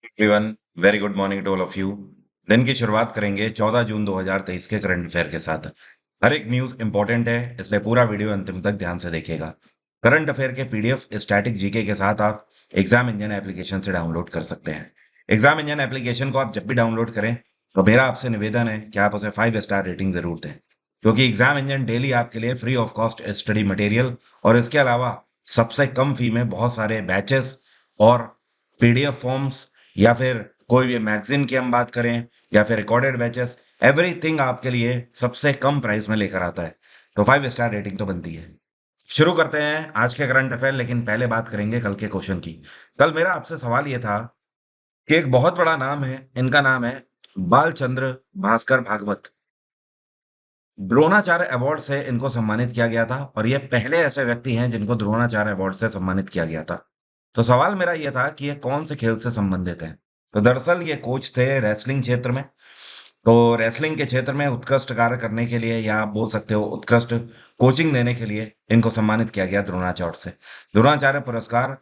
Everyone, very good morning to all of you. दिन की शुरुआत करेंगे 14 जून 2023 के करंट अफेयर के साथ। हर एक न्यूज़ इंपॉर्टेंट है, इसलिए पूरा वीडियो अंतिम तक ध्यान से देखिएगा। करंट अफेयर के पीडीएफ स्टैटिक जीके के साथ आप एग्जाम इंजन एप्लीकेशन से डाउनलोड कर सकते हैं। एग्जाम इंजन एप्लीकेशन को आप जब भी डाउनलोड करें तो मेरा आपसे निवेदन है कि आप उसे 5 स्टार रेटिंग जरूर दें, क्योंकि एग्जाम इंजन डेली आपके लिए free of cost study material और इसके अलावा सबसे कम फी में बहुत सारे बैचेस और पीडीएफ फॉर्म्स या फिर कोई भी मैगजीन की हम बात करें या फिर रिकॉर्डेड बैचेस, एवरीथिंग आपके लिए सबसे कम प्राइस में लेकर आता है। तो 5 स्टार रेटिंग तो बनती है। शुरू करते हैं आज के करंट अफेयर, लेकिन पहले बात करेंगे कल के क्वेश्चन की। कल मेरा आपसे सवाल ये था कि एक बहुत बड़ा नाम है, इनका नाम है बालचंद्र भास्कर भागवत। द्रोणाचार्य अवार्ड से इनको सम्मानित किया गया था और ये पहले ऐसे व्यक्ति हैं जिनको द्रोणाचार्य अवार्ड से सम्मानित किया गया था। तो सवाल मेरा ये था कि ये कौन से खेल से संबंधित हैं। तो दरअसल ये कोच थे रेसलिंग क्षेत्र में। तो रेसलिंग के क्षेत्र में उत्कृष्ट कार्य करने के लिए या आप बोल सकते हो उत्कृष्ट कोचिंग देने के लिए इनको सम्मानित किया गया द्रोणाचार्य से। द्रोणाचार्य पुरस्कार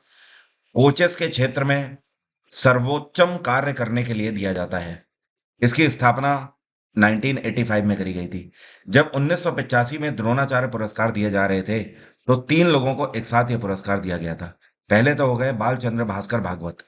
कोचेस के क्षेत्र में सर्वोच्चम कार्य करने के लिए दिया जाता है। इसकी स्थापना 1985 में करी गई थी। जब 1985 में द्रोणाचार्य पुरस्कार दिए जा रहे थे, तो 3 लोगों को एक साथ ये पुरस्कार दिया गया था। पहले तो हो गए बालचंद्र भास्कर भागवत।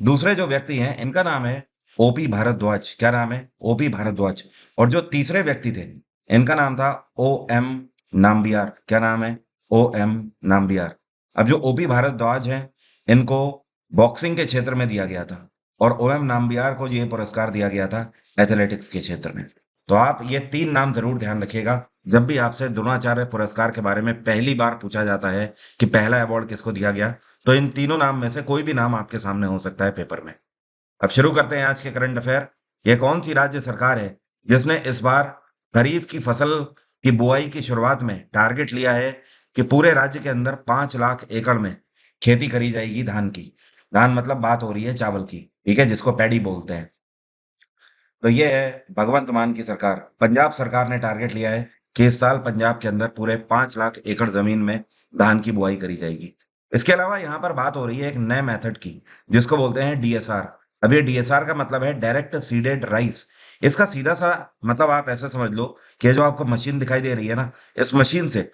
दूसरे जो व्यक्ति हैं, इनका नाम है ओपी भारद्वाज। क्या नाम है? ओपी भारद्वाज। और जो तीसरे व्यक्ति थे, इनका नाम था ओएम नाम्बियार। क्या नाम है? ओएम नाम्बियार। अब जो ओपी भारद्वाज हैं, इनको बॉक्सिंग के क्षेत्र में दिया गया था और ओएम नाम्बियार को ये पुरस्कार दिया गया था एथलेटिक्स के क्षेत्र में। तो आप ये 3 नाम ज़रूर ध्यान रखिएगा, जब भी आपसे द्रोणाचार्य पुरस्कार के बारे में पहली बार पूछा जाता है कि पहला अवार्ड किसको दिया गया, तो इन तीनों नाम में से कोई भी नाम आपके सामने हो सकता है पेपर में। अब शुरू करते हैं आज के करंट अफेयर। ये कौन सी राज्य सरकार है जिसने इस बार खरीफ की फसल की बुआई की शुरुआत में टारगेट लिया है कि पूरे राज्य के अंदर 5 लाख एकड़ में खेती करी जाएगी धान की। धान मतलब बात हो रही है चावल की, ठीक है, जिसको पैडी बोलते हैं। तो ये है भगवंत मान की सरकार। पंजाब सरकार ने टारगेट लिया है कि इस साल पंजाब के अंदर पूरे 5 लाख एकड़ जमीन में धान की बुआई करी जाएगी। इसके अलावा यहाँ पर बात हो रही है एक नए मेथड की, जिसको बोलते हैं डीएसआर। अब ये डीएसआर का मतलब है डायरेक्ट सीडेड राइस। इसका सीधा सा मतलब आप ऐसे समझ लो कि जो आपको मशीन दिखाई दे रही है ना, इस मशीन से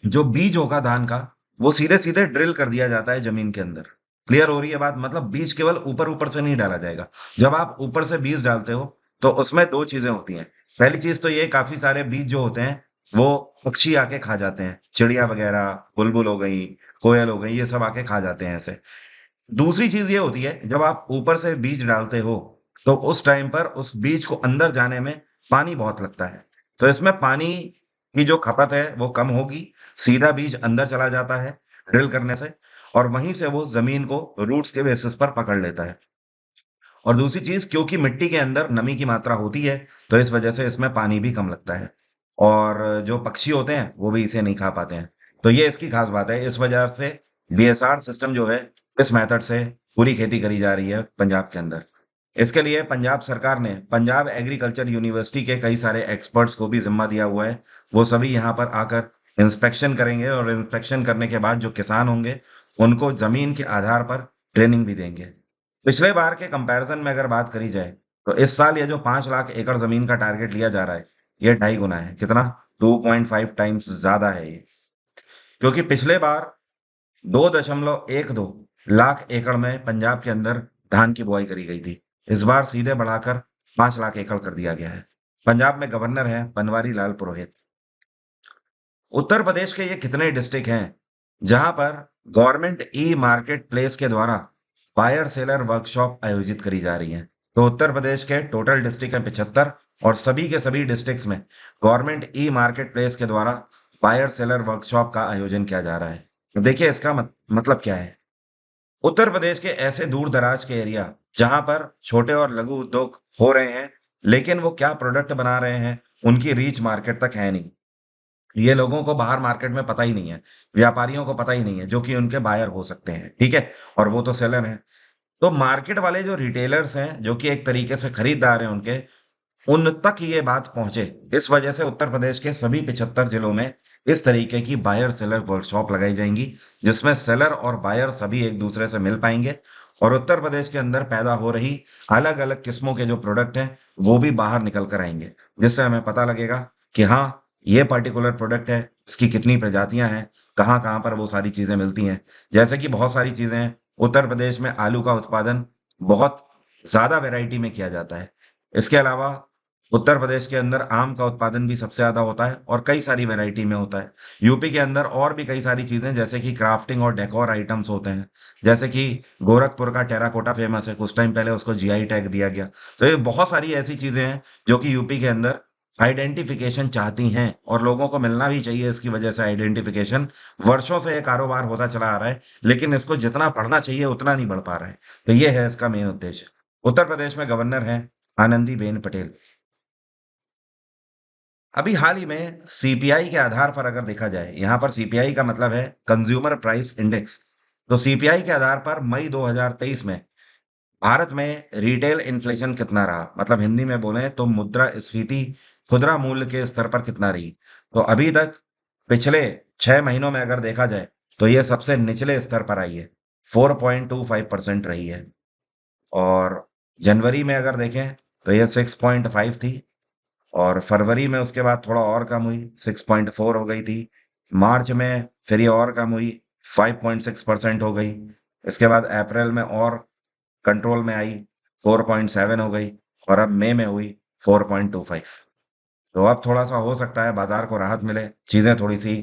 जो बीज होगा धान का, वो सीधे सीधे ड्रिल कर दिया जाता है जमीन के अंदर। क्लियर हो रही है बात? मतलब बीज केवल ऊपर ऊपर से नहीं डाला जाएगा। जब आप ऊपर से बीज डालते हो तो उसमें दो चीजें होती हैं। पहली चीज तो ये, काफी सारे बीज जो होते हैं वो पक्षी आके खा जाते हैं, चिड़िया वगैरह, बुलबुल हो गई, कोयल हो गई, ये सब आके खा जाते हैं ऐसे। दूसरी चीज ये होती है, जब आप ऊपर से बीज डालते हो तो उस टाइम पर उस बीज को अंदर जाने में पानी बहुत लगता है। तो इसमें पानी की जो खपत है वो कम होगी। सीधा बीज अंदर चला जाता है ड्रिल करने से, और वहीं से वो जमीन को रूट्स के बेसिस पर पकड़ लेता है। और दूसरी चीज, क्योंकि मिट्टी के अंदर नमी की मात्रा होती है, तो इस वजह से इसमें पानी भी कम लगता है और जो पक्षी होते हैं वो भी इसे नहीं खा पाते हैं। तो ये इसकी खास बात है। इस वजह से डीएसआर सिस्टम जो है, इस मेथड से पूरी खेती करी जा रही है पंजाब के अंदर। इसके लिए पंजाब सरकार ने पंजाब एग्रीकल्चर यूनिवर्सिटी के कई सारे एक्सपर्ट्स को भी जिम्मा दिया हुआ है। वो सभी यहाँ पर आकर इंस्पेक्शन करेंगे और इंस्पेक्शन करने के बाद जो किसान होंगे उनको जमीन के आधार पर ट्रेनिंग भी देंगे। पिछले बार के कंपैरिजन में अगर बात करी जाए, तो इस साल ये जो 5 लाख एकड़ जमीन का टारगेट लिया जा रहा है, ये 2.5 गुना है। कितना? 2.5 टाइम्स ज्यादा है ये। क्योंकि पिछले बार 2.12 लाख एकड़ में पंजाब के अंदर धान की बुआई करी गई थी। इस बार सीधे बढ़ाकर 5 लाख एकड़ कर दिया गया है। पंजाब में गवर्नर है बनवारी लाल पुरोहित। उत्तर प्रदेश के ये कितने डिस्ट्रिक्ट हैं जहां पर गवर्नमेंट ई मार्केट प्लेस के द्वारा बायर सेलर वर्कशॉप आयोजित करी जा रही है? तो उत्तर प्रदेश के टोटल डिस्ट्रिक्ट हैं 75, और सभी के सभी डिस्ट्रिक्ट्स में गवर्नमेंट ई मार्केट प्लेस के द्वारा बायर सेलर वर्कशॉप का आयोजन किया जा रहा है। तो देखिए इसका मतलब क्या है। उत्तर प्रदेश के ऐसे दूर दराज के एरिया जहां पर छोटे और लघु उद्योग हो रहे हैं, लेकिन वो क्या प्रोडक्ट बना रहे हैं, उनकी रीच मार्केट तक है नहीं। ये लोगों को बाहर मार्केट में पता ही नहीं है, व्यापारियों को पता ही नहीं है, जो कि उनके बायर हो सकते हैं, ठीक है, और वो तो सेलर हैं। तो मार्केट वाले जो रिटेलर्स हैं, जो कि एक तरीके से खरीदार हैं उनके, उन तक ये बात पहुंचे। इस वजह से उत्तर प्रदेश के सभी 75 जिलों में इस तरीके की बायर सेलर वर्कशॉप लगाई जाएंगी, जिसमें सेलर और बायर सभी एक दूसरे से मिल पाएंगे और उत्तर प्रदेश के अंदर पैदा हो रही अलग अलग किस्मों के जो प्रोडक्ट हैं वो भी बाहर निकल कर आएंगे, जिससे हमें पता लगेगा कि हाँ, ये पर्टिकुलर प्रोडक्ट है, इसकी कितनी प्रजातियां हैं, कहाँ कहाँ पर वो सारी चीजें मिलती हैं। जैसे कि बहुत सारी चीजें हैं, उत्तर प्रदेश में आलू का उत्पादन बहुत ज्यादा वैरायटी में किया जाता है। इसके अलावा उत्तर प्रदेश के अंदर आम का उत्पादन भी सबसे ज्यादा होता है और कई सारी वैरायटी में होता है। यूपी के अंदर और भी कई सारी चीजें जैसे कि क्राफ्टिंग और डेकोर आइटम्स होते हैं। जैसे कि गोरखपुर का टेराकोटा फेमस है, कुछ टाइम पहले उसको जीआई टैग दिया गया। तो ये बहुत सारी ऐसी चीजें हैं जो कि यूपी के अंदर आइडेंटिफिकेशन चाहती हैं और लोगों को मिलना भी चाहिए। इसकी वजह से आइडेंटिफिकेशन वर्षों से ये कारोबार होता चला आ रहा है, लेकिन इसको जितना बढ़ना चाहिए उतना नहीं बढ़ पा रहा है। तो ये है इसका मेन उद्देश्य। उत्तर प्रदेश में गवर्नर हैं आनंदीबेन पटेल। अभी हाल ही में सीपीआई के आधार पर अगर देखा जाए, यहां पर सीपीआई का मतलब है कंज्यूमर प्राइस इंडेक्स। तो सीपीआई के आधार पर मई 2023 में भारत में रिटेल इन्फ्लेशन कितना रहा, मतलब हिंदी में बोले तो मुद्रास्फीति खुदरा मूल्य के स्तर पर कितना रही। तो अभी तक पिछले 6 महीनों में अगर देखा जाए तो ये सबसे निचले स्तर पर आई है, 4.25% रही है। और जनवरी में अगर देखें तो ये 6.5 थी और फरवरी में उसके बाद थोड़ा और कम हुई, 6.4 हो गई थी। मार्च में फिर ये और कम हुई, 5.6% हो गई। इसके बाद अप्रैल में और कंट्रोल में आई, 4.7 हो गई और अब मई में हुई 4.25। तो अब थोड़ा सा हो सकता है बाजार को राहत मिले, चीजें थोड़ी सी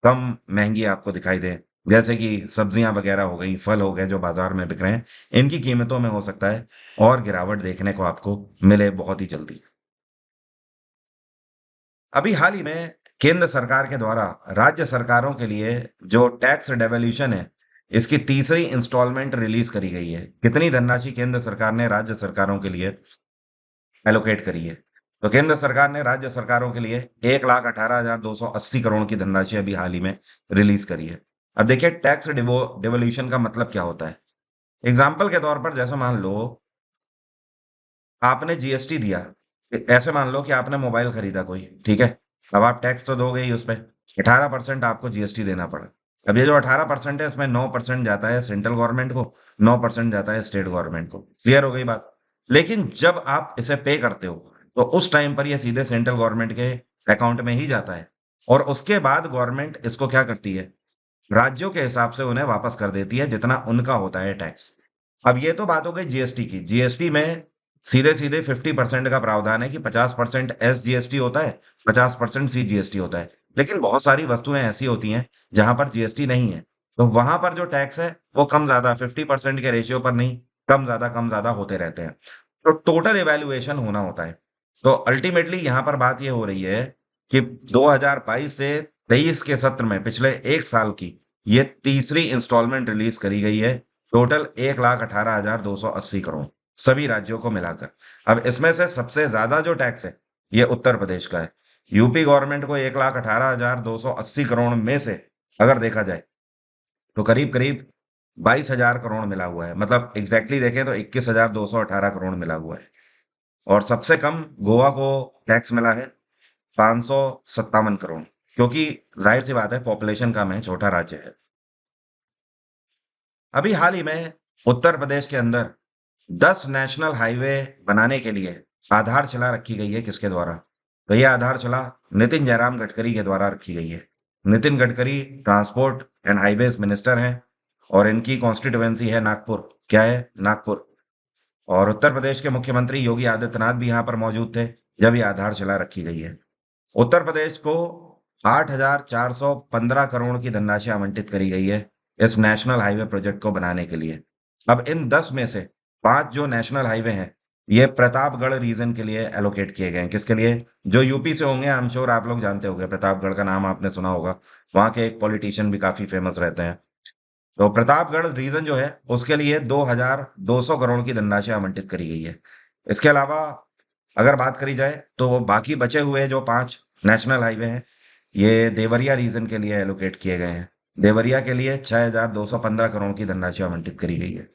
कम महंगी आपको दिखाई दे। जैसे कि सब्जियां वगैरह हो गई, फल हो गए जो बाजार में बिक रहे हैं, इनकी कीमतों में हो सकता है और गिरावट देखने को आपको मिले बहुत ही जल्दी। अभी हाल ही में केंद्र सरकार के द्वारा राज्य सरकारों के लिए जो टैक्स डेवल्यूशन है, इसकी तीसरी इंस्टॉलमेंट रिलीज करी गई है। कितनी धनराशि केंद्र सरकार ने राज्य सरकारों के लिए एलोकेट करी है? तो केंद्र सरकार ने राज्य सरकारों के लिए 1,18,280 करोड़ की धनराशि अभी हाल ही में रिलीज करी है। अब देखिए, टैक्स डिवोल्यूशन का मतलब क्या होता है। एग्जाम्पल के तौर पर जैसे मान लो आपने जीएसटी दिया। ऐसे मान लो कि आपने मोबाइल खरीदा कोई, ठीक है। अब आप टैक्स तो दोगे ही उस पे, 18% आपको जीएसटी देना पड़ा। अब ये जो 18% है, इसमें 9% जाता है सेंट्रल गवर्नमेंट को, 9% जाता है स्टेट गवर्नमेंट को। क्लियर हो गई बात। लेकिन जब आप इसे पे करते हो तो उस टाइम पर ये सीधे सेंट्रल गवर्नमेंट के अकाउंट में ही जाता है और उसके बाद गवर्नमेंट इसको क्या करती है, राज्यों के हिसाब से उन्हें वापस कर देती है जितना उनका होता है टैक्स। अब ये तो बात हो गई जीएसटी की। जीएसटी में सीधे सीधे 50% का प्रावधान है कि 50% एस जीएसटी होता है, 50% सी जीएसटी होता है। लेकिन बहुत सारी वस्तुएं ऐसी होती हैं जहां पर जीएसटी नहीं है, तो वहां पर जो टैक्स है वो कम ज्यादा 50% के रेशियो पर नहीं, कम ज्यादा होते रहते हैं। तो टोटल इवेल्युएशन होना होता है। तो अल्टीमेटली यहाँ पर बात ये हो रही है कि 2022 से 23 के सत्र में पिछले एक साल की ये तीसरी इंस्टॉलमेंट रिलीज करी गई है। टोटल 1,18,280 करोड़ सभी राज्यों को मिलाकर। अब इसमें से सबसे ज्यादा जो टैक्स है ये उत्तर प्रदेश का है। यूपी गवर्नमेंट को 1,18,280 करोड़ में से अगर देखा जाए तो करीब करीब 22,000 करोड़ मिला हुआ है। मतलब एग्जैक्टली देखें तो 21,218 करोड़ मिला हुआ है। और सबसे कम गोवा को टैक्स मिला है 557 करोड़, क्योंकि जाहिर सी बात है पॉपुलेशन कम है, छोटा राज्य है। अभी हाल ही में उत्तर प्रदेश के अंदर 10 नेशनल हाईवे बनाने के लिए आधारशिला रखी गई है। किसके द्वारा? तो ये आधारशिला नितिन जयराम गडकरी के द्वारा रखी गई है। Nitin Gadkari transport and highways minister हैं और इनकी कॉन्स्टिट्यूएंसी है नागपुर। क्या है? नागपुर। और उत्तर प्रदेश के मुख्यमंत्री योगी आदित्यनाथ भी यहाँ पर मौजूद थे जब ये आधारशिला रखी गई है। उत्तर प्रदेश को 8,415 करोड़ की धनराशि आवंटित करी गई है इस नेशनल हाईवे प्रोजेक्ट को बनाने के लिए। अब इन 10 में से 5 जो नेशनल हाईवे हैं ये प्रतापगढ़ रीजन के लिए एलोकेट किए गए हैं। किसके लिए? जो यूपी से होंगे, आई एम श्योर आप लोग जानते होंगे, प्रतापगढ़ का नाम आपने सुना होगा। वहां के एक पॉलिटिशियन भी काफी फेमस रहते हैं। तो प्रतापगढ़ रीजन जो है उसके लिए 2,200 करोड़ की धनराशि आवंटित करी गई है। इसके अलावा अगर बात करी जाए तो वो बाकी बचे हुए जो 5 नेशनल हाईवे हैं ये देवरिया रीजन के लिए एलोकेट किए गए हैं। देवरिया के लिए 6,215 करोड़ की धनराशि आवंटित करी गई है।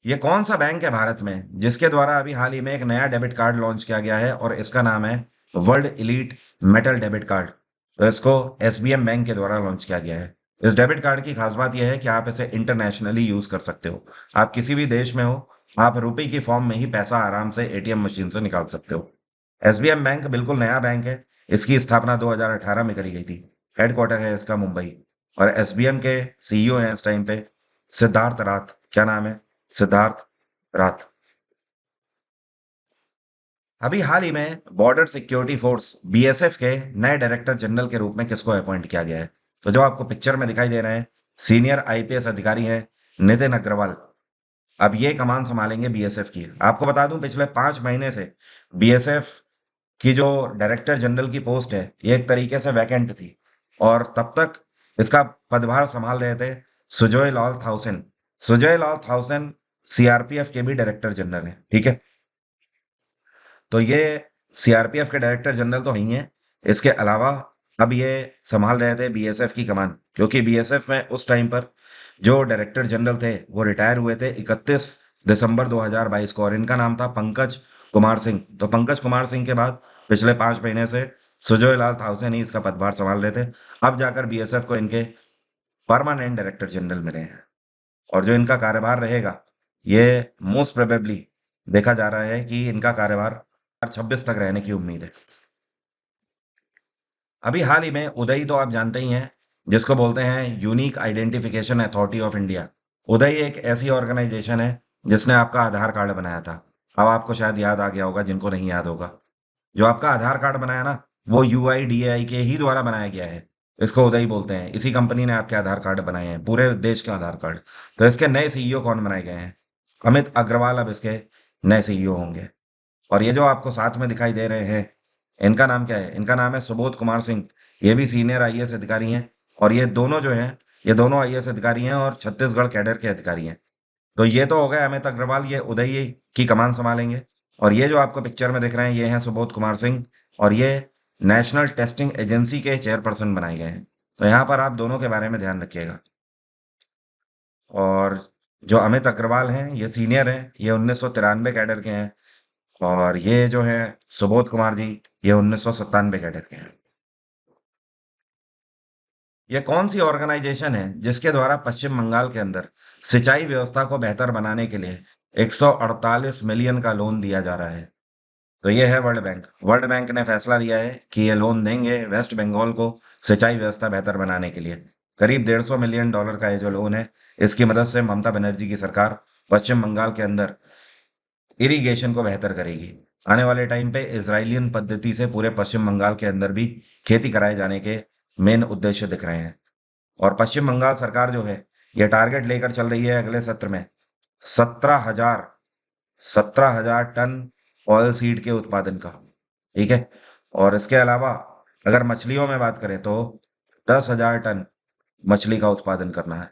ये कौन सा बैंक है भारत में जिसके द्वारा अभी हाल ही में एक नया डेबिट कार्ड लॉन्च किया गया है और इसका नाम है world elite metal debit card? तो इसको एसबीएम बैंक के द्वारा लॉन्च किया गया है। इस डेबिट कार्ड की खास बात यह है कि आप इसे इंटरनेशनली यूज कर सकते हो। आप किसी भी देश में हो, आप रुपए की फॉर्म में ही पैसा आराम से एटीएम मशीन से निकाल सकते हो। एसबीएम बैंक बिल्कुल नया बैंक है। इसकी स्थापना 2018 में करी गई थी। हेडक्वार्टर है इसका मुंबई। और एसबीएम के सीईओ हैं इस टाइम पे सिद्धार्थ राथ। क्या नाम है? सिद्धार्थ राथ। अभी हाल ही में बॉर्डर सिक्योरिटी फोर्स बीएसएफ के नए डायरेक्टर जनरल के रूप में किसको अपॉइंट किया गया है? तो जो आपको पिक्चर में दिखाई दे रहे हैं, सीनियर आईपीएस अधिकारी हैं नितिन अग्रवाल। अब ये कमान संभालेंगे बीएसएफ की। आपको बता दूं, पिछले 5 महीने से बीएसएफ की जो डायरेक्टर जनरल की पोस्ट है, ये एक तरीके से वैकेंट थी। और तब तक इसका पदभार संभाल रहे थे सुजॉय लाल थाउसेन। सुजॉय लाल थाउसेन सीआरपीएफ के भी डायरेक्टर जनरल हैं, ठीक है। तो ये सीआरपीएफ के डायरेक्टर जनरल तो ही हैं। इसके अलावा अब ये संभाल रहे थे बीएसएफ की कमान, क्योंकि बीएसएफ में उस टाइम पर जो डायरेक्टर जनरल थे वो रिटायर हुए थे 31 दिसंबर 2022 को, और इनका नाम था पंकज कुमार सिंह। तो पंकज कुमार सिंह के बाद पिछले 5 महीने से सुजय लाल थाउसेन ही इसका पदभार संभाल रहे थे। अब जाकर बीएसएफ को इनके परमानेंट डायरेक्टर जनरल मिले हैं। और जो इनका कार्यभार रहेगा, ये मोस्ट प्रोबेबली देखा जा रहा है कि इनका कार्यभार 26 तक रहने की उम्मीद है। अभी हाल ही में उदय तो आप जानते ही हैं, जिसको बोलते हैं unique identification authority of India. UIDAI एक ऐसी ऑर्गेनाइजेशन है जिसने आपका आधार कार्ड बनाया था। अब आपको शायद याद आ गया होगा, जिनको नहीं याद होगा। जो आपका आधार कार्ड बनाया ना, वो यूआईडीएआई के ही द्वारा बनाया गया है। इसको उदय बोलते हैं। इसी कंपनी ने आपके आधार कार्ड बनाए हैं, पूरे देश के आधार कार्ड। तो इसके नए सीईओ कौन बनाए गए हैं? अमित अग्रवाल अब इसके नए सीईओ होंगे। और ये जो आपको साथ में दिखाई दे रहे हैं, इनका नाम क्या है? इनका नाम है सुबोध कुमार सिंह। ये भी सीनियर आईएएस अधिकारी हैं। और ये दोनों जो हैं, ये दोनों आईएएस अधिकारी हैं और छत्तीसगढ़ कैडर के अधिकारी हैं। तो ये तो हो गए अमित अग्रवाल, ये उदय की कमान संभालेंगे। और ये जो आपको पिक्चर में दिख रहे हैं, ये हैं सुबोध कुमार सिंह। और ये नेशनल टेस्टिंग एजेंसी के चेयरपर्सन बनाए गए हैं। तो यहाँ पर आप दोनों के बारे में ध्यान रखिएगा। और जो अमित अग्रवाल हैं, ये सीनियर हैं, ये 1993 कैडर के हैं। और ये जो है सुबोध कुमार जी, ये 1997 कैडर के हैं। ये कौन सी ऑर्गेनाइजेशन है जिसके द्वारा पश्चिम बंगाल के अंदर सिंचाई व्यवस्था को बेहतर बनाने के लिए 148 मिलियन का लोन दिया जा रहा है? तो ये है वर्ल्ड बैंक। वर्ल्ड बैंक ने फैसला लिया है कि ये लोन देंगे वेस्ट बंगाल को सिंचाई व्यवस्था बेहतर बनाने के लिए। करीब $150 मिलियन का ये जो लोन है, इसकी मदद से ममता बनर्जी की सरकार पश्चिम बंगाल के अंदर इरिगेशन को बेहतर करेगी। आने वाले टाइम पे इजरायलियन पद्धति से पूरे पश्चिम बंगाल के अंदर भी खेती कराए जाने के मेन उद्देश्य दिख रहे हैं। और पश्चिम बंगाल सरकार जो है, ये टारगेट लेकर चल रही है अगले सत्र में 17,000 17,000 टन ऑयल सीड के उत्पादन का, ठीक है। और इसके अलावा अगर मछलियों में बात करें तो 10,000 टन मछली का उत्पादन करना है।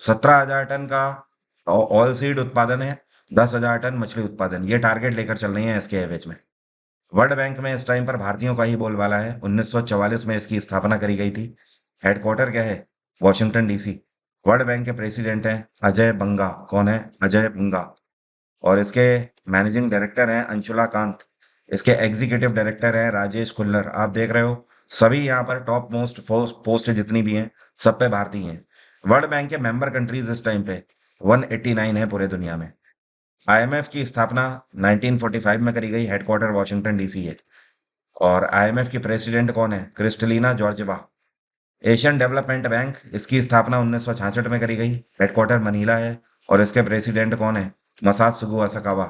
17,000 टन का ऑयल सीड उत्पादन है, 10,000 टन मछली उत्पादन, ये टारगेट लेकर चल रही है इसके एवज में। वर्ल्ड बैंक में इस टाइम पर भारतीयों का ही बोलबाला है। 1944 में इसकी स्थापना करी गई थी। हेडक्वार्टर क्या है? Washington DC. वर्ल्ड बैंक के प्रेसिडेंट हैं अजय बंगा। कौन है? अजय बंगा। और इसके मैनेजिंग डायरेक्टर हैं अंशुला कांत। इसके एग्जीक्यूटिव डायरेक्टर हैं राजेश खुल्लर। आप देख रहे हो, सभी यहाँ पर टॉप मोस्ट पोस्ट जितनी भी हैं, सब पे भारतीय हैं। वर्ल्ड बैंक के मेंबर कंट्रीज इस टाइम पे 189 है पूरे दुनिया में। आईएमएफ की स्थापना 1945 में करी गई। हेडक्वार्टर वॉशिंगटन डीसी है। और आईएमएफ की प्रेसिडेंट कौन है? Kristalina Georgieva. Asian development bank, इसकी स्थापना 1966 में करी गई। हेडक्वार्टर मनीला है। और इसके प्रेसिडेंट कौन है? मसात्सुगु असाकावा।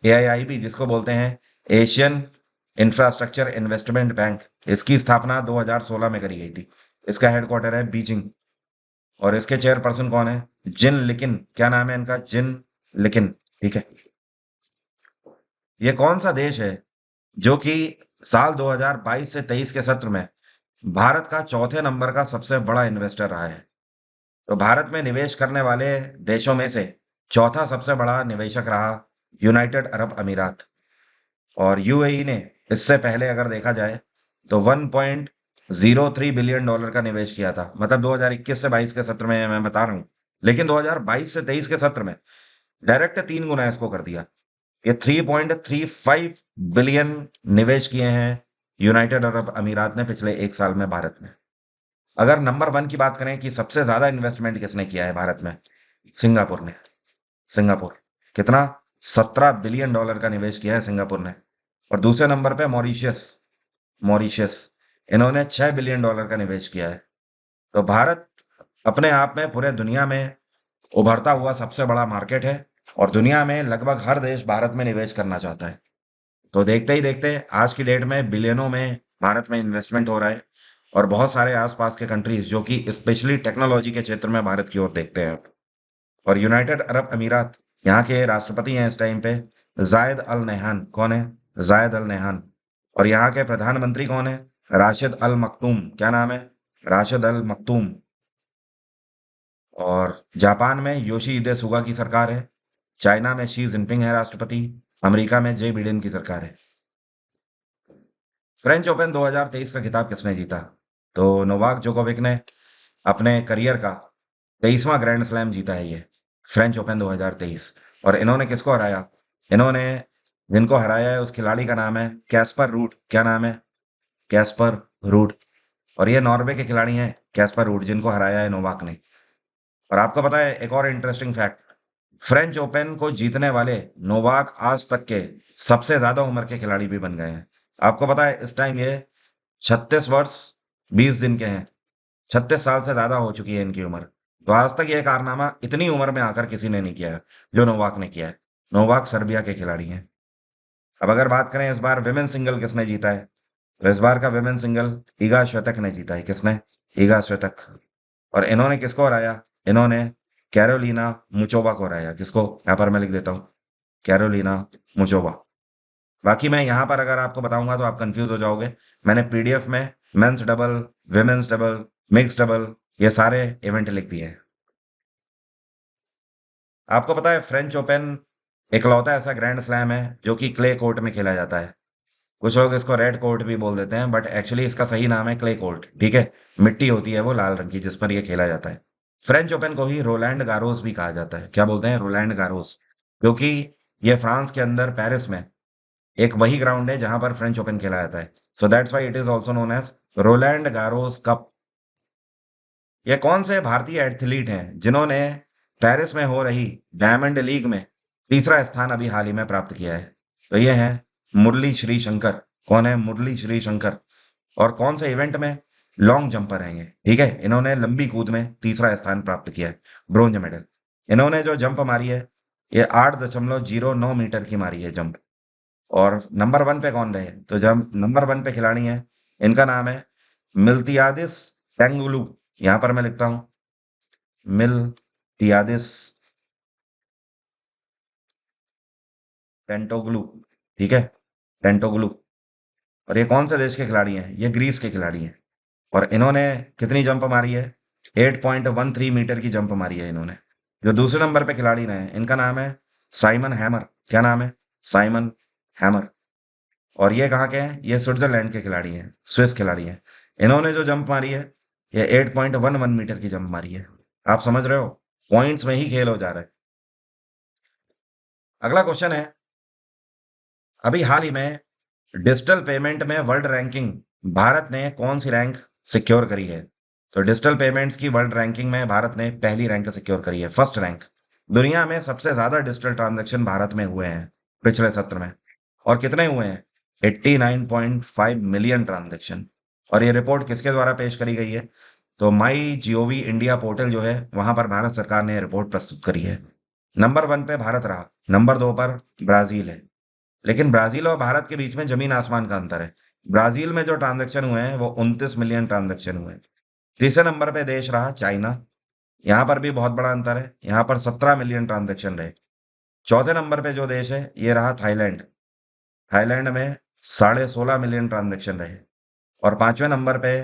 एआईआईबी, जिसको बोलते हैं एशियन इंफ्रास्ट्रक्चर इन्वेस्टमेंट बैंक, इसकी स्थापना 2016 में करी गई थी। इसका हेडक्वार्टर है बीजिंग। और इसके चेयरपर्सन कौन है? जिन लिकिन। क्या नाम है इनका? जिन लिकिन, ठीक है। ये कौन सा देश है जो कि साल 2022 से 23 के सत्र में भारत का चौथे नंबर का सबसे बड़ा इन्वेस्टर रहा है? तो भारत में निवेश करने वाले देशों में से चौथा सबसे बड़ा निवेशक रहा यूनाइटेड अरब अमीरात। और यूएई ने इससे पहले अगर देखा जाए तो $1.03 बिलियन का निवेश किया था। मतलब 2021 से 22 के सत्र में मैं बता रहा हूँ। लेकिन 2022 से 23 के सत्र में डायरेक्ट 3 गुना इसको कर दिया। ये 3.35 बिलियन निवेश किए हैं यूनाइटेड अरब अमीरात ने पिछले 1 साल में भारत में। अगर नंबर 1 की बात करें कि सबसे ज़्यादा इन्वेस्टमेंट किसने किया है भारत में, सिंगापुर ने। सिंगापुर कितना, $17 बिलियन का निवेश किया है सिंगापुर ने। और दूसरे नंबर पे मॉरिशियस। मॉरिशियस इन्होंने $6 बिलियन का निवेश किया है। तो भारत अपने आप में पूरे दुनिया में उभरता हुआ सबसे बड़ा मार्केट है, और दुनिया में लगभग हर देश भारत में निवेश करना चाहता है। तो देखते ही देखते आज की डेट में बिलियनों में भारत में इन्वेस्टमेंट हो रहा है, और बहुत सारे आसपास के कंट्रीज जो कि स्पेशली टेक्नोलॉजी के क्षेत्र में भारत की ओर देखते हैं। और यूनाइटेड अरब अमीरात, यहाँ के राष्ट्रपति हैं इस टाइम पे जायद अल नहयान। कौन है? जायद अल नहयान। और यहाँ के प्रधानमंत्री कौन है? राशिद अल मखतूम। क्या नाम है? राशिद अल मखतूम। और जापान में योशिहिदे सुगा की सरकार है। चाइना में शी जिनपिंग है राष्ट्रपति। अमेरिका में जे बिडेन की सरकार है। फ्रेंच ओपन 2023 का खिताब किसने जीता? तो नोवाक जोकोविक ने अपने करियर का 23वां ग्रैंड स्लैम जीता है ये, फ्रेंच ओपन 2023। और इन्होंने किसको हराया? इन्होंने जिनको हराया है उस खिलाड़ी का नाम है कैस्पर रूड। क्या नाम है? Caspar rude. और ये नॉर्वे के खिलाड़ी हैं कैस्पर रूड, जिनको हराया है नोवाक ने। और आपको पता है एक और इंटरेस्टिंग फैक्ट, फ्रेंच ओपन को जीतने वाले नोवाक आज तक के सबसे ज्यादा उम्र के खिलाड़ी भी बन गए हैं। आपको पता है इस टाइम ये 36 वर्ष 20 दिन के हैं। 36 साल से ज्यादा हो चुकी है इनकी उम्र। तो आज तक यह कारनामा इतनी उम्र में आकर किसी ने नहीं किया है जो नोवाक ने किया है। नोवाक सर्बिया के खिलाड़ी हैं। अब अगर बात करें इस बार विमेन सिंगल किसने जीता है, तो इस बार का विमेन सिंगल ईगा श्वेतक ने जीता है। किसने? ईगा श्वेतक। और इन्होंने किसको हराया? इन्होंने कैरोलिना मुचोवा को हराया। किसको? यहाँ पर मैं लिख देता हूँ, कैरोलिना मुचोवा। बाकी मैं यहाँ पर अगर आपको बताऊंगा तो आप कंफ्यूज हो जाओगे। मैंने पीडीएफ में men's double, women's double, mix double, ये सारे इवेंट लिख दिए हैं। आपको पता है फ्रेंच ओपन इकलौता ऐसा ग्रैंड स्लैम है जो कि क्ले कोर्ट में खेला जाता है। कुछ लोग इसको रेड कोर्ट भी बोल देते हैं, बट एक्चुअली इसका सही नाम है क्ले कोर्ट। ठीक है, मिट्टी होती है वो लाल रंग की जिस पर यह खेला जाता है। फ्रेंच ओपन को ही रोलैंड गारोस भी कहा जाता है। क्या बोलते हैं? Roland Garros. क्योंकि ये फ्रांस के अंदर पेरिस में एक वही ग्राउंड है जहां पर फ्रेंच ओपन खेला जाता है। So that's why it is also known as Roland Garros cup. ये कौन से भारतीय एथलीट हैं जिन्होंने पेरिस में हो रही डायमंड लीग में तीसरा स्थान अभी हाल ही में प्राप्त किया है? तो ये है मुरली श्री शंकर। कौन है? मुरली श्री शंकर। और कौन से इवेंट में? लॉन्ग जंपर हैं ये। ठीक है, इन्होंने लंबी कूद में तीसरा स्थान प्राप्त किया है, ब्रोंज मेडल। इन्होंने जो जंप मारी है ये 8.09 मीटर की मारी है जंप। और नंबर 1 पे कौन रहे? तो जब नंबर 1 पे खिलाड़ी हैं, इनका नाम है मिल्तियादिस टेंगुलू। यहां पर मैं लिखता हूं मिल्तियादिस टेंटोग्लू। ठीक है, टेंटोग्लू। और ये कौन से देश के खिलाड़ी हैं? ये ग्रीस के खिलाड़ी हैं। और इन्होंने कितनी जंप मारी है? 8.13 मीटर की जंप मारी है इन्होंने। जो दूसरे नंबर पे खिलाड़ी रहे इनका नाम है साइमन हैमर। क्या नाम है? Simon hammer. और ये कहाँ के हैं? ये स्विट्जरलैंड के खिलाड़ी हैं, स्विस खिलाड़ी हैं। इन्होंने जो जंप मारी है ये 8.11 मीटर की जंप मारी है। आप समझ रहे हो, पॉइंट्स में ही खेल हो जा रहा है। अगला क्वेश्चन है, अभी हाल ही में डिजिटल पेमेंट में वर्ल्ड रैंकिंग भारत ने कौन सी रैंक सिक्योर करी है? तो डिजिटल पेमेंट्स की वर्ल्ड रैंकिंग में भारत ने पहली रैंक सिक्योर करी है, फर्स्ट रैंक। दुनिया में सबसे ज्यादा डिजिटल ट्रांजैक्शन भारत में हुए हैं पिछले सत्र में। और कितने हुए हैं? 89.5 मिलियन ट्रांजैक्शन। और ये रिपोर्ट किसके द्वारा पेश करी गई है? तो माई जीओवी इंडिया पोर्टल जो है वहां पर भारत सरकार ने रिपोर्ट प्रस्तुत करी है। नंबर 1 पे भारत रहा, नंबर 2 पर ब्राजील है। लेकिन ब्राजील और भारत के बीच में जमीन आसमान का अंतर है। ब्राजील में जो ट्रांजैक्शन हुए हैं वो 29 मिलियन ट्रांजैक्शन हुए हैं। तीसरे नंबर पे देश रहा चाइना। यहाँ पर भी बहुत बड़ा अंतर है, यहाँ पर 17 मिलियन ट्रांजैक्शन रहे। चौथे नंबर पे जो देश है ये रहा थाईलैंड। थाईलैंड में 16.5 मिलियन ट्रांजैक्शन रहे। और पांचवें नंबर पे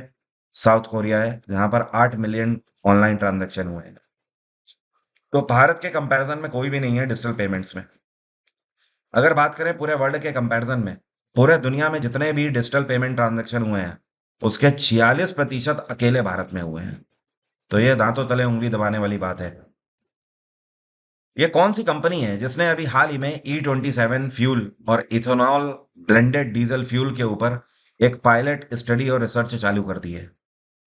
साउथ कोरिया है जहां पर 8 मिलियन ऑनलाइन ट्रांजैक्शन हुए हैं। तो भारत के कंपैरिजन में कोई भी नहीं है डिजिटल पेमेंट्स में। अगर बात करें पूरे वर्ल्ड के कंपैरिजन में, पूरे दुनिया में जितने भी डिजिटल पेमेंट ट्रांजैक्शन हुए हैं उसके 46% अकेले भारत में हुए हैं। तो ये दांतों तले उंगली दबाने वाली बात है। ये कौन सी कंपनी है जिसने अभी हाल ही में E27 फ्यूल और इथेनॉल ब्लेंडेड डीजल फ्यूल के ऊपर एक पायलट स्टडी और रिसर्च चालू कर दी है।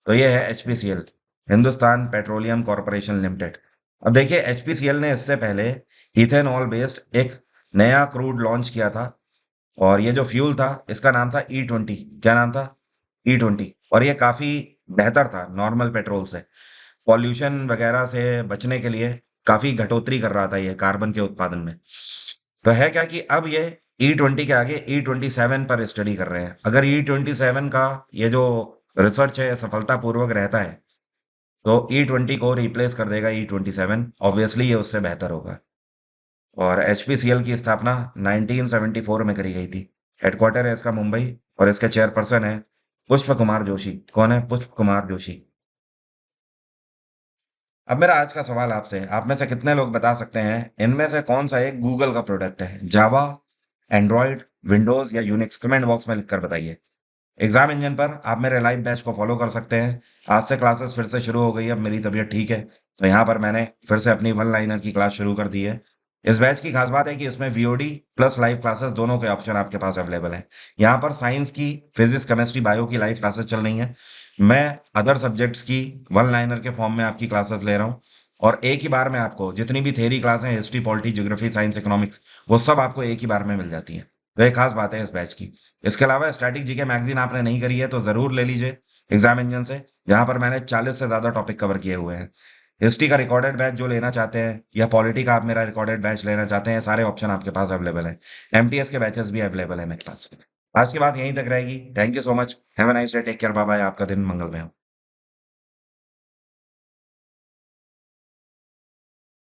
तो ये है HPCL, Hindustan petroleum corporation limited. अब देखिए एचपीसीएल ने इससे पहले इथेनॉल बेस्ड एक नया क्रूड लॉन्च किया था, और ये जो फ्यूल था इसका नाम था E20। क्या नाम था? E20। और ये काफी बेहतर था नॉर्मल पेट्रोल से, पॉल्यूशन वगैरह से बचने के लिए काफी घटोतरी कर रहा था ये कार्बन के उत्पादन में। तो है क्या कि अब ये E20 के आगे E27 पर स्टडी कर रहे हैं। अगर E27 का ये जो रिसर्च है सफलतापूर्वक रहता है तो E20 को रिप्लेस कर देगा E27, ऑब्वियसली ये उससे बेहतर होगा। और एचपीसीएल की स्थापना 1974 में करी गई थी। हेडक्वार्टर है इसका मुंबई, और इसके चेयरपर्सन है पुष्प कुमार जोशी। कौन है? पुष्प कुमार जोशी। अब मेरा आज का सवाल आपसे, आप में से कितने लोग बता सकते हैं इनमें से कौन सा एक गूगल का प्रोडक्ट है? जावा, एंड्रॉयड, विंडोज या यूनिक्स? कमेंट बॉक्स में लिखकर बताइए। एग्जाम इंजन पर आप मेरे लाइव बैच को फॉलो कर सकते हैं। आज से क्लासेस फिर से शुरू हो गई। अब मेरी तबीयत ठीक है तो यहाँ पर मैंने फिर से अपनी वन लाइनर की क्लास शुरू कर दी है। इस बैच की खास बात है कि इसमें वीओडी प्लस लाइव क्लासेस दोनों के ऑप्शन आपके पास अवेलेबल हैं। यहाँ पर साइंस की, फिजिक्स, केमिस्ट्री, बायो की लाइव क्लासेस चल रही हैं। मैं अदर सब्जेक्ट्स की वन लाइनर के फॉर्म में आपकी क्लासेस ले रहा हूँ, और एक ही बार में आपको जितनी भी थेरी क्लास है, history, polity, geography, science, economics, वो सब आपको एक ही बार में मिल जाती है। तो ये खास बात है इस बैच की। इसके अलावा स्टैटिक जीके मैगजीन आपने नहीं करी है तो जरूर ले लीजिए एग्जाम इंजन से, जहां पर मैंने 40 से ज्यादा टॉपिक कवर किए हुए हैं। हिस्ट्री का रिकॉर्डेड बैच जो लेना चाहते हैं, या पॉलिटी का आप मेरा रिकॉर्डेड बैच लेना चाहते हैं, सारे ऑप्शन आपके पास अवेलेबल है। एमटीएस के बैचेस भी अवेलेबल है मेरे पास। आज की बात यहीं तक रहेगी। Thank you so much. Have a nice day. Take care. Bye bye. आपका दिन मंगलमय हो।